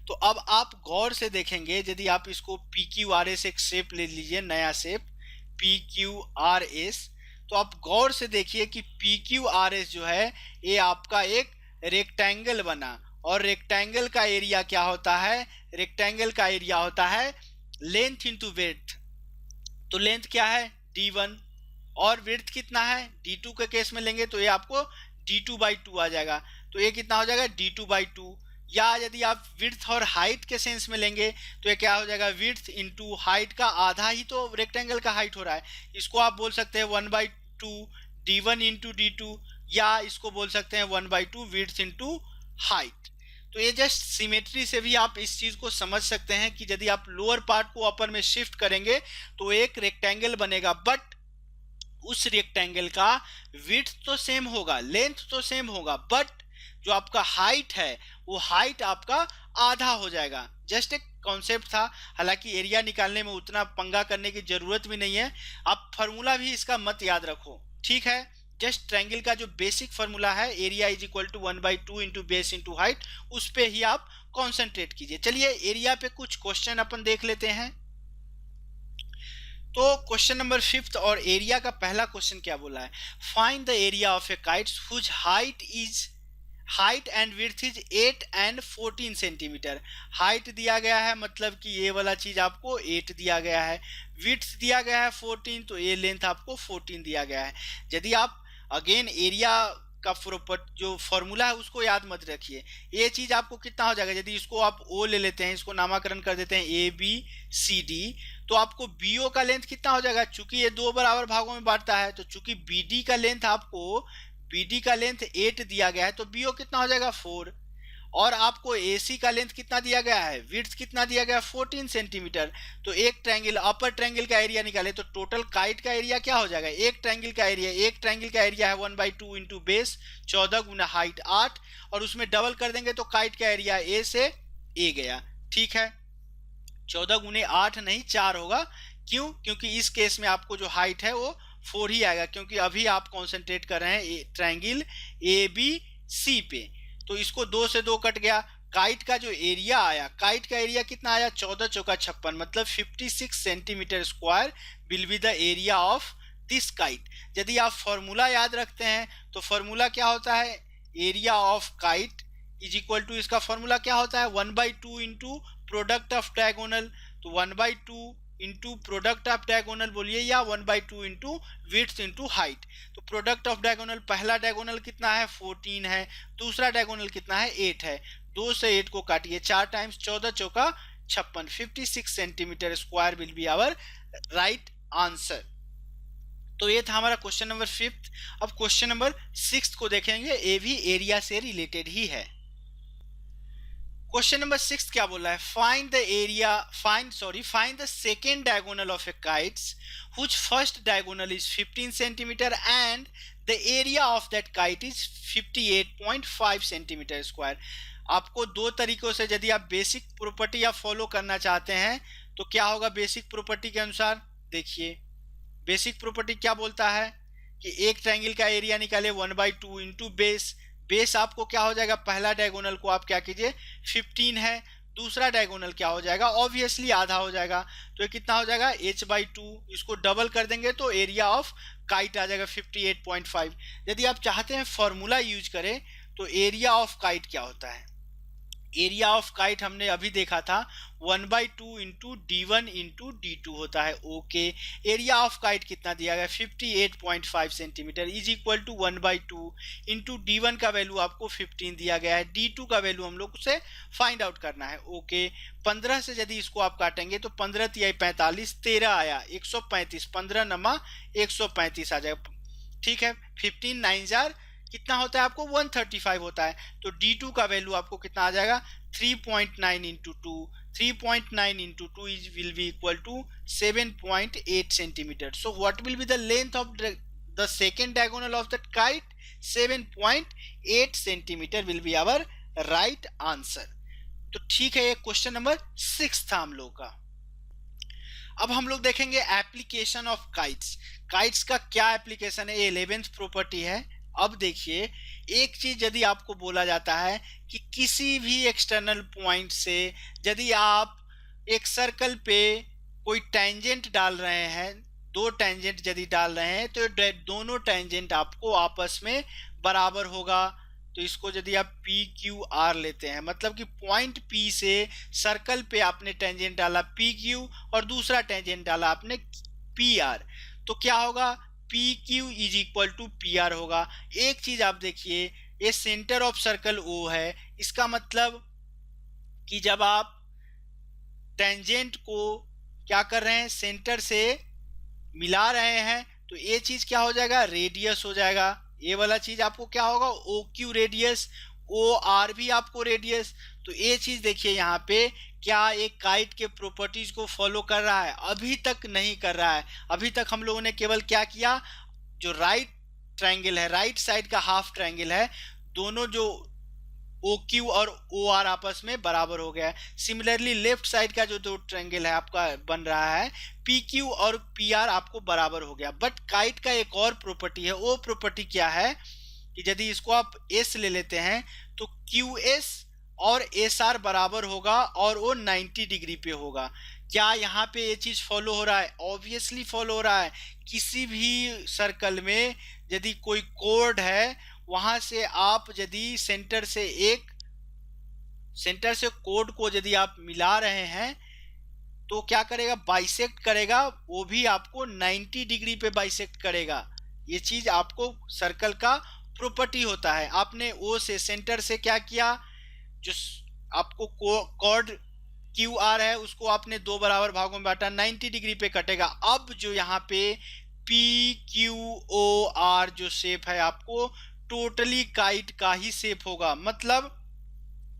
तो अब आप गौर से देखेंगे, यदि आप इसको PQRS एक शेप ले लीजिए, नया शेप PQRS, तो आप गौर से देखिए कि PQRS जो है ये आपका एक रेक्टेंगल बना, और रेक्टेंगल का एरिया क्या होता है, रेक्टेंगल का एरिया होता है लेंथ इंटू विड्थ। तो लेंथ क्या है, D1, और विड्थ कितना है, D2 के केस में लेंगे तो ये आपको D2/2 आ जाएगा। तो ये कितना हो जाएगा, D2/2। या यदि आप विड्थ और हाइट के सेंस में लेंगे तो ये क्या हो जाएगा, विड्थ इंटू हाइट का आधा ही तो रेक्टेंगल का हाइट हो रहा है। इसको आप बोल सकते हैं 1/2 D1 इंटू D2, या इसको बोल सकते हैं 1/2 विड्थ इंटू हाइट। तो ये जस्ट सिमेट्री से भी आप इस चीज को समझ सकते हैं कि यदि आप लोअर पार्ट को अपर में शिफ्ट करेंगे तो एक रेक्टेंगल बनेगा, बट उस रेक्टेंगल का विड्थ तो सेम होगा, लेंथ तो सेम होगा, बट जो आपका हाइट है वो हाइट आपका आधा हो जाएगा। जस्ट एक कॉन्सेप्ट था, हालांकि एरिया निकालने में उतना पंगा करने की जरूरत भी नहीं है। आप फार्मूला भी इसका मत याद रखो, ठीक है। जस्ट ट्रायंगल का जो बेसिक फार्मूला है, area is equal to 1/2 into base into height, उस पे ही आप कॉन्सेंट्रेट कीजिए। चलिए एरिया पे कुछ क्वेश्चन अपन देख लेते हैं। तो क्वेश्चन नंबर 5 और एरिया का पहला क्वेश्चन क्या बोला है, find the area of a kite whose height and width is 8 and 14 centimetre. Height दिया गया है, मतलब कि ये वाला चीज आपको 8 दिया गया है, विड्थ दिया गया है 14, तो ये लेंथ आपको 14 दिया गया है। यदि आप अगेन एरिया का जो फॉर्मूला है उसको याद मत रखिए, ये चीज आपको कितना हो जाएगा, यदि इसको आप ओ ले लेते हैं, इसको नामाकरण कर देते हैं ए बी सी डी, तो आपको बीओ का लेंथ कितना हो जाएगा, चूंकि ये 2 बराबर भागों में बांटता है, तो चूंकि बीडी का लेंथ 8 दिया गया है, तो बीओ कितना हो जाएगा 4, और आपको एसी का लेंथ कितना दिया गया है, विड्थ कितना दिया गया है 14 सेंटीमीटर। तो एक ट्रायंगल, अपर ट्रायंगल का एरिया निकाले तो टोटल काइट का एरिया क्या हो जाएगा, एक ट्रायंगल का एरिया है 1/2 इंटू बेस 14 गुना हाइट 8, और उसमें डबल कर देंगे तो काइट का एरिया ए से ए गया। ठीक है, 14 गुने 8 नहीं 4 होगा। क्यों, क्योंकि इस केस में आपको जो हाइट है वो 4 ही आएगा, क्योंकि अभी आप कॉन्सेंट्रेट कर रहे हैं ट्रायंगल ए बी सी पे। तो इसको 2 से 2 कट गया। काइट का जो एरिया आया, काइट का एरिया कितना आया, 14 चौका 56, मतलब 56 centimetre square will be the area of this kite. यदि आप फॉर्मूला याद रखते हैं तो फॉर्मूला क्या होता है, area of kite is equal to, इसका फॉर्मूला क्या होता है 1/2 इंटू प्रोडक्ट ऑफ डायगोनल, तो 1/2 इंटू प्रोडक्ट ऑफ डायगोनल बोलिए, या 1/2 इंटू विड्थ इंटू हाइट। तो प्रोडक्ट ऑफ डायगोनल, पहला डायगोनल कितना है 14 है, दूसरा डायगोनल कितना है 8 है, 2 से 8 को काटिए, 4 टाइम्स 14 चौका 56, 56 centimetre square will be our right answer. तो ये था हमारा क्वेश्चन नंबर 5। अब क्वेश्चन नंबर 6 को देखेंगे, ये भी एरिया से रिलेटेड ही है। क्वेश्चन नंबर 6 क्या बोला है, find the second diagonal of A kites which first diagonal is 15 centimetre and the area of that kite is 58.5 centimetre square. आपको 2 तरीकों से, यदि आप बेसिक प्रॉपर्टी आप फॉलो करना चाहते हैं तो क्या होगा, बेसिक प्रॉपर्टी के अनुसार देखिए, बेसिक प्रॉपर्टी क्या बोलता है कि एक ट्रायंगल का एरिया निकाले 1/2 इंटू बेस आपको क्या हो जाएगा, पहला डायगोनल को आप क्या कीजिए 15 है, दूसरा डायगोनल क्या हो जाएगा, ऑब्वियसली आधा हो जाएगा, तो ये कितना हो जाएगा h/2, इसको डबल कर देंगे तो एरिया ऑफ काइट आ जाएगा 58.5। यदि आप चाहते हैं फॉर्मूला यूज करें तो एरिया ऑफ काइट क्या होता है, एरिया ऑफ काइट हमने अभी देखा था 1/2 इंटू d1 इंटू d2 होता है। ओके, एरिया ऑफ काइट कितना दिया गया 58.5 centimetre is equal to 1/2 into d1 का वैल्यू आपको 15 दिया गया है, d2 का वैल्यू हम लोग उसे फाइंड आउट करना है। ओके, 15 से यदि इसको आप काटेंगे तो 15 तिहाई 45, 13 आया 135, 15 नमा 135 आ जाएगा। ठीक है, 15 9 जार कितना होता है आपको 135 होता है, तो d2 का वैल्यू आपको कितना आ जाएगा 3.9 into 2, 3.9 into 2 will be equal to 7.8 centimetre. So what will be the length of the second diagonal of that kite, 7.8 centimetre will be our right answer. तो ठीक है, ये क्वेश्चन नंबर 6 था हम लोग का। अब हम लोग देखेंगे एप्लीकेशन ऑफ काइट्स। काइट्स का क्या एप्लीकेशन है, ये 11th प्रॉपर्टी है। अब देखिए, एक चीज यदि आपको बोला जाता है कि किसी भी एक्सटर्नल पॉइंट से यदि आप एक सर्कल पे कोई टेंजेंट डाल रहे हैं, 2 टेंजेंट यदि डाल रहे हैं तो दोनों टेंजेंट आपको आपस में बराबर होगा। तो इसको यदि आप पी क्यू आर लेते हैं, मतलब कि पॉइंट पी से सर्कल पे आपने टेंजेंट डाला पी क्यू और दूसरा टेंजेंट डाला आपने पी आर, तो क्या होगा P Q is equal to P R होगा। एक चीज आप देखिए, ये सेंटर ऑफ सर्कल ओ है, इसका मतलब कि जब आप टेंजेंट को क्या कर रहे हैं सेंटर से मिला रहे हैं तो ये चीज क्या हो जाएगा रेडियस हो जाएगा। ये वाला चीज आपको क्या होगा O Q radius, O R भी आपको रेडियस। तो ये चीज देखिए यहाँ पे क्या एक काइट के प्रॉपर्टीज को फॉलो कर रहा है, अभी तक नहीं कर रहा है। अभी तक हम लोगों ने केवल क्या किया, जो राइट ट्रायंगल है, राइट साइड का हाफ ट्रायंगल है, दोनों जो ओ क्यू और ओ आर आपस में बराबर हो गया है। सिमिलरली लेफ्ट साइड का जो 2 ट्रायंगल है आपका बन रहा है, पी क्यू और पी आर आपको बराबर हो गया। बट काइट का एक और प्रॉपर्टी है, वो प्रॉपर्टी क्या है कि यदि इसको आप एस ले लेते हैं तो क्यू एस और एस आर बराबर होगा और वो 90 डिग्री पे होगा। क्या यहाँ पे ये चीज फॉलो हो रहा है? ऑब्वियसली फॉलो हो रहा है। किसी भी सर्कल में यदि कोई कोड है, वहां से आप यदि सेंटर से कोड को यदि आप मिला रहे हैं तो क्या करेगा? बाइसेक्ट करेगा, वो भी आपको 90 डिग्री पे बाइसेक्ट करेगा। ये चीज आपको सर्कल का प्रॉपर्टी होता है। आपने ओ से सेंटर से क्या किया, जो आपको कॉर्ड क्यू आर है उसको आपने दो बराबर भागों में बांटा, 90 डिग्री पे कटेगा। अब जो यहाँ पे पी क्यू ओ आर जो शेप है आपको टोटली काइट का ही शेप होगा। मतलब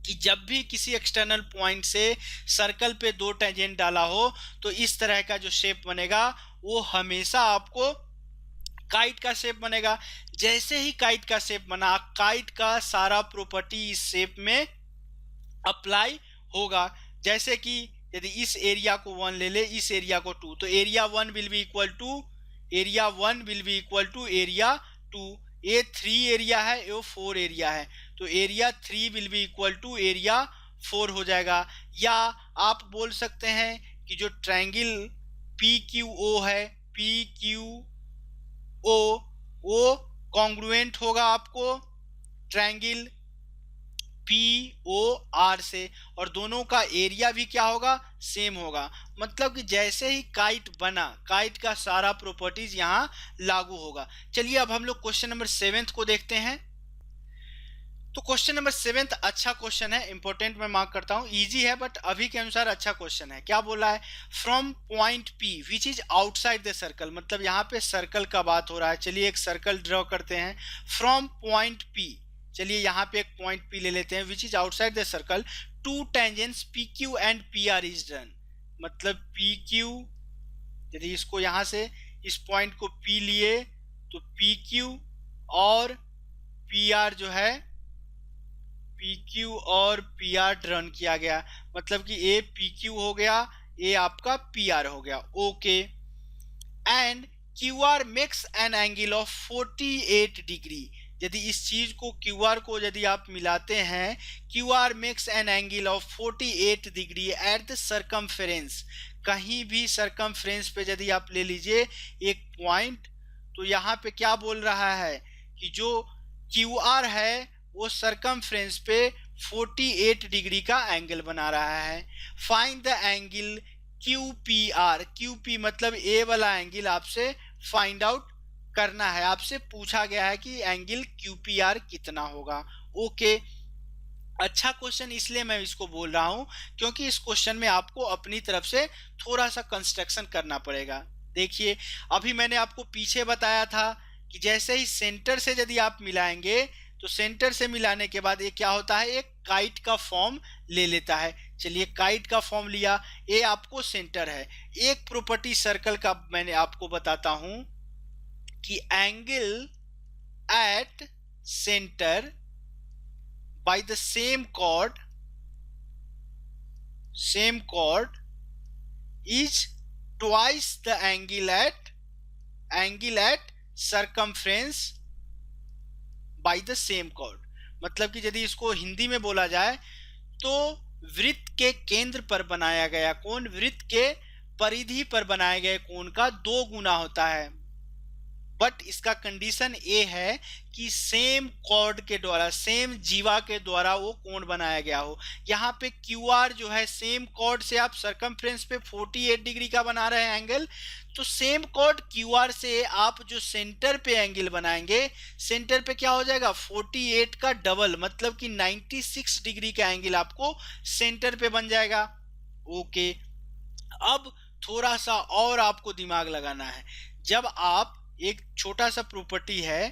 कि जब भी किसी एक्सटर्नल पॉइंट से सर्कल पे दो टेंजेंट डाला हो तो इस तरह का जो शेप बनेगा वो हमेशा आपको काइट का शेप बनेगा। जैसे ही काइट का शेप बना, काइट का सारा प्रॉपर्टी इस शेप में अप्लाई होगा। जैसे कि यदि इस एरिया को 1 ले ले, इस एरिया को 2, तो area 1 will be equal to area 2। ये 3 एरिया है, ये 4 एरिया है, तो area 3 will be equal to area 4 हो जाएगा। या आप बोल सकते हैं कि जो ट्रायंगल पी क्यू ओ है, पी क्यू ओ वो कॉन्ग्रुएंट होगा आपको ट्रायंगल पी ओ आर से, और दोनों का एरिया भी क्या होगा? सेम होगा। मतलब कि जैसे ही काइट बना, काइट का सारा प्रॉपर्टीज यहाँ लागू होगा। चलिए अब हम लोग क्वेश्चन नंबर 7 को देखते हैं। तो क्वेश्चन नंबर 7 अच्छा क्वेश्चन है, इंपॉर्टेंट मैं मार्क करता हूँ, इजी है बट अभी के अनुसार अच्छा क्वेश्चन है। क्या बोला है? From point P which is outside the circle, मतलब यहाँ पे सर्कल का बात हो रहा है। चलिए एक सर्कल ड्रॉ करते हैं। फ्रॉम पॉइंट पी, चलिए यहाँ पे एक पॉइंट पी ले लेते हैं, which is outside the circle, to tangents P Q and P R is done. मतलब पी क्यू, यदि इसको यहाँ से इस पॉइंट को पी लिए तो पी क्यू और पी आर जो है, पी क्यू और पी आर ड्रन किया गया। मतलब कि ए पी क्यू हो गया, ए आपका पी आर हो गया। Okay, and Q R makes an angle of 48 degree. यदि इस चीज को क्यू आर को यदि आप मिलाते हैं, Q R makes an angle of 48 degree at the circumference. कहीं भी सरकमफेरेंस पे यदि आप ले लीजिए एक पॉइंट, तो यहाँ पे क्या बोल रहा है कि जो क्यू आर है वो सरकमफ्रेंस पे 48 डिग्री का एंगल बना रहा है। Find the angle Q P R. Q P मतलब ए वाला एंगल आपसे फाइंड आउट करना है, आपसे पूछा गया है कि एंगल क्यू पी आर कितना होगा। ओके, अच्छा क्वेश्चन इसलिए मैं इसको बोल रहा हूं क्योंकि इस क्वेश्चन में आपको अपनी तरफ से थोड़ा सा कंस्ट्रक्शन करना पड़ेगा। देखिए अभी मैंने आपको पीछे बताया था कि जैसे ही सेंटर से यदि आप मिलाएंगे तो सेंटर से मिलाने के बाद ये क्या होता है? एक काइट का फॉर्म ले लेता है। चलिए काइट का फॉर्म लिया, ये आपको सेंटर है। एक प्रॉपर्टी सर्कल का मैंने आपको बताता हूं कि angle at centre by the same chord is twice the angle at circumference by the same chord। मतलब कि यदि इसको हिंदी में बोला जाए तो वृत्त के केंद्र पर बनाया गया कोण वृत्त के परिधि पर बनाए गए कोण का 2 गुना होता है। बट इसका कंडीशन ये है कि सेम कॉर्ड के द्वारा, सेम जीवा के द्वारा वो कोण बनाया गया हो। यहाँ पे क्यू आर जो है, सेम कॉर्ड से आप सरकमफ्रेंस पे 48 डिग्री का बना रहे हैं एंगल, तो सेम कॉर्ड क्यू आर से आप जो सेंटर पे एंगल बनाएंगे, सेंटर पे क्या हो जाएगा? 48 का डबल, मतलब कि 96 डिग्री का एंगल आपको सेंटर पे बन जाएगा। ओके, अब थोड़ा सा और आपको दिमाग लगाना है। जब आप एक छोटा सा प्रॉपर्टी है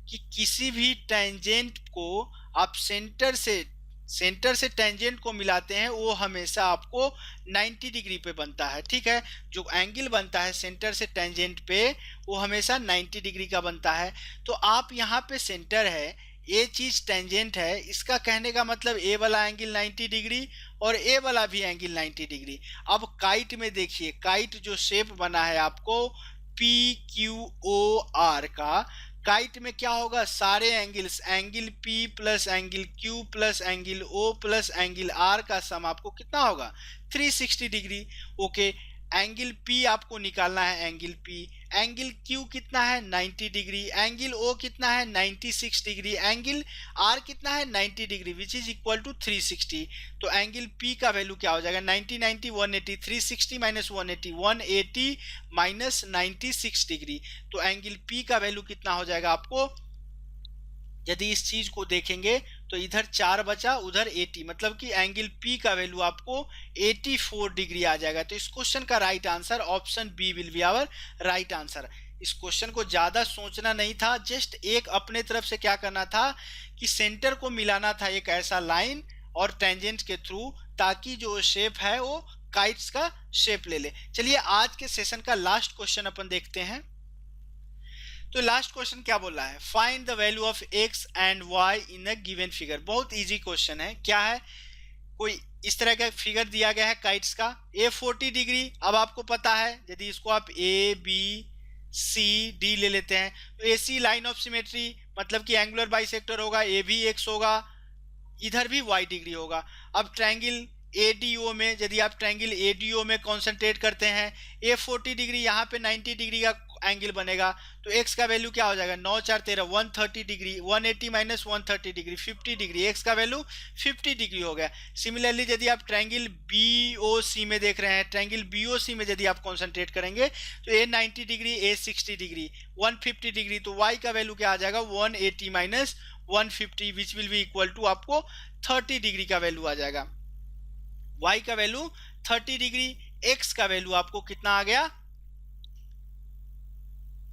कि किसी भी टेंजेंट को आप सेंटर से टेंजेंट को मिलाते हैं, वो हमेशा आपको 90 डिग्री पे बनता है। ठीक है, जो एंगल बनता है सेंटर से टेंजेंट पे वो हमेशा 90 डिग्री का बनता है। तो आप यहाँ पे सेंटर है, ये चीज टेंजेंट है, इसका कहने का मतलब ए वाला एंगल 90 डिग्री और ए वाला भी एंगल 90 डिग्री। अब काइट में देखिए, काइट जो शेप बना है आपको पी क्यू ओ आर का, काइट में क्या होगा, सारे angles, angle P plus angle Q plus angle O plus angle R का सम आपको कितना होगा, 360 डिग्री। ओके, एंगल पी आपको निकालना है, एंगल पी, एंगल क्यू कितना है 90 डिग्री, एंगल ओ कितना है 96 डिग्री, एंगल आर कितना है 90 degree which is equal to 360। तो एंगल पी का वैल्यू क्या हो जाएगा, 90 90 180, 360 माइनस 180, 180 माइनस 96 डिग्री। तो एंगल पी का वैल्यू कितना हो जाएगा आपको, यदि इस चीज को देखेंगे तो इधर 4 बचा, उधर 80, मतलब कि एंगल पी का वैल्यू आपको 84 डिग्री आ जाएगा। तो इस क्वेश्चन का right answer option B will be our right answer. इस क्वेश्चन को ज्यादा सोचना नहीं था, जस्ट एक अपने तरफ से क्या करना था कि सेंटर को मिलाना था एक ऐसा लाइन और टेंजेंट के थ्रू, ताकि जो शेप है वो काइट्स का शेप ले ले। चलिए आज के सेशन का लास्ट क्वेश्चन अपन देखते हैं। तो लास्ट क्वेश्चन क्या बोल रहा है, find the value of x and y in a given figure. बहुत इजी क्वेश्चन है। क्या है, कोई इस तरह का फिगर दिया गया है काइट्स का, ए 40 डिग्री। अब आपको पता है यदि इसको आप ए बी सी डी ले लेते हैं तो ए सी लाइन ऑफ सिमेट्री, मतलब कि एंगुलर बाइसेक्टर होगा, ए भी एक्स होगा, इधर भी वाई डिग्री होगा। अब ट्रायंगल एडीओ में यदि आप ट्रायंगल एडीओ में कॉन्सेंट्रेट करते हैं, ए 40 डिग्री, यहाँ पे 90 डिग्री का एंगल बनेगा, तो एक्स का वैल्यू क्या हो जाएगा, 9 4 13 130 degree, 180 minus 130 degree 50 degree, x का वैल्यू 50 डिग्री हो गया। सिमिलरली यदि आप ट्रायंगल बीओसी में देख रहे हैं, ट्रायंगल बीओसी में यदि आप कॉन्सेंट्रेट करेंगे तो A 90 degree, A 60 degree, 150 degree, तो वाई का वैल्यू क्या आ जाएगा, 180 minus 150 which will be equal to आपको 30 डिग्री का वैल्यू आ जाएगा। y का वैल्यू 30 डिग्री, x का वैल्यू आपको कितना आ गया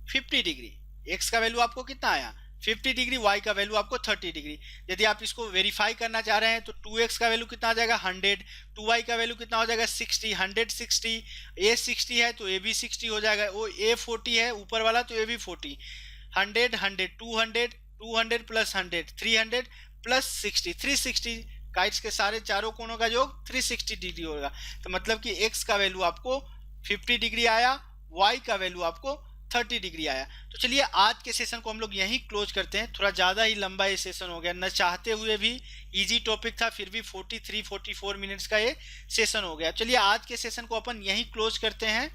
50 डिग्री, x का वैल्यू आपको कितना आया 50 डिग्री, y का वैल्यू आपको 30 डिग्री। यदि आप इसको वेरीफाई करना चाह रहे हैं तो 2x का वैल्यू कितना आ जाएगा 100, 2y का वैल्यू कितना हो जाएगा 60, 100 60, a 60 है तो a भी 60 हो जाएगा, वो a 40 है ऊपर वाला तो a भी 40, 100 100 200, 200 प्लस 100 300 प्लस 60 360, काइट्स के सारे चारों कोनों का योग 360 डिग्री होगा। तो मतलब कि x का वैल्यू आपको 50 डिग्री आया, y का वैल्यू आपको 30 डिग्री आया। तो चलिए आज के सेशन को हम लोग यहीं क्लोज करते हैं। थोड़ा ज़्यादा ही लंबा ये सेशन हो गया, न चाहते हुए भी इजी टॉपिक था, फिर भी 43-44 मिनट्स का ये सेशन हो गया। चलिए आज के सेशन को अपन यहीं क्लोज करते हैं।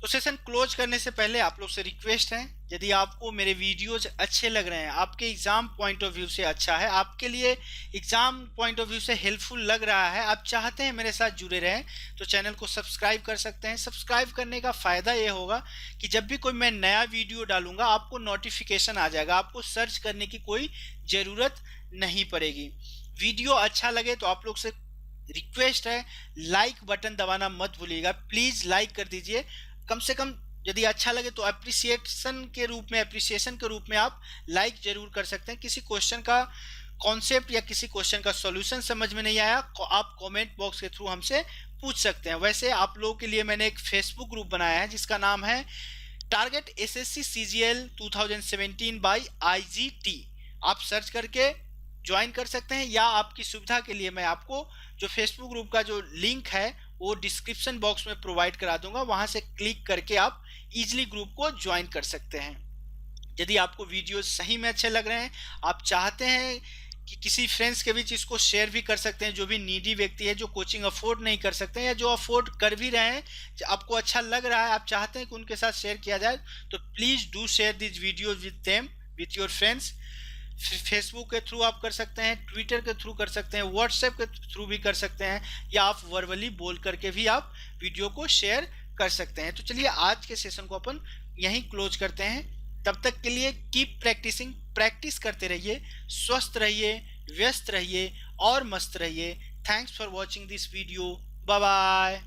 तो सेशन क्लोज करने से पहले आप लोग से रिक्वेस्ट है, यदि आपको मेरे वीडियोज अच्छे लग रहे हैं, आपके एग्जाम पॉइंट ऑफ व्यू से अच्छा है, आपके लिए एग्जाम पॉइंट ऑफ व्यू से हेल्पफुल लग रहा है, आप चाहते हैं मेरे साथ जुड़े रहें, तो चैनल को सब्सक्राइब कर सकते हैं। सब्सक्राइब करने का फ़ायदा ये होगा कि जब भी कोई मैं नया वीडियो डालूंगा आपको नोटिफिकेशन आ जाएगा, आपको सर्च करने की कोई ज़रूरत नहीं पड़ेगी। वीडियो अच्छा लगे तो आप लोग से रिक्वेस्ट है, लाइक बटन दबाना मत भूलिएगा, प्लीज़ लाइक कर दीजिए। कम से कम यदि अच्छा लगे तो अप्रिसिएशन के रूप में आप लाइक जरूर कर सकते हैं। किसी क्वेश्चन का कॉन्सेप्ट या किसी क्वेश्चन का सॉल्यूशन समझ में नहीं आया आप कमेंट बॉक्स के थ्रू हमसे पूछ सकते हैं। वैसे आप लोगों के लिए मैंने एक फेसबुक ग्रुप बनाया है जिसका नाम है target SSC CGL 2017 by IGT, आप सर्च करके ज्वाइन कर सकते हैं, या आपकी सुविधा के लिए मैं आपको जो फेसबुक ग्रुप का जो लिंक है वो डिस्क्रिप्शन बॉक्स में प्रोवाइड करा दूंगा, वहां से क्लिक करके आप इजीली ग्रुप को ज्वाइन कर सकते हैं। यदि आपको वीडियो सही में अच्छे लग रहे हैं, आप चाहते हैं कि किसी फ्रेंड्स के बीच इसको शेयर भी कर सकते हैं, जो भी नीडी व्यक्ति है, जो कोचिंग अफोर्ड नहीं कर सकते हैं या जो अफोर्ड कर भी रहे हैं, आपको अच्छा लग रहा है, आप चाहते हैं कि उनके साथ शेयर किया जाए, तो please do share this video with them with your friends. Facebook के थ्रू आप कर सकते हैं, ट्विटर के थ्रू कर सकते हैं, व्हाट्सएप के थ्रू भी कर सकते हैं, या आप वर्बली बोल करके भी आप वीडियो को शेयर कर सकते हैं। तो चलिए आज के सेशन को अपन यहीं क्लोज करते हैं। तब तक के लिए कीप प्रैक्टिसिंग, प्रैक्टिस करते रहिए, स्वस्थ रहिए, व्यस्त रहिए और मस्त रहिए। Thanks for watching this video, bye bye.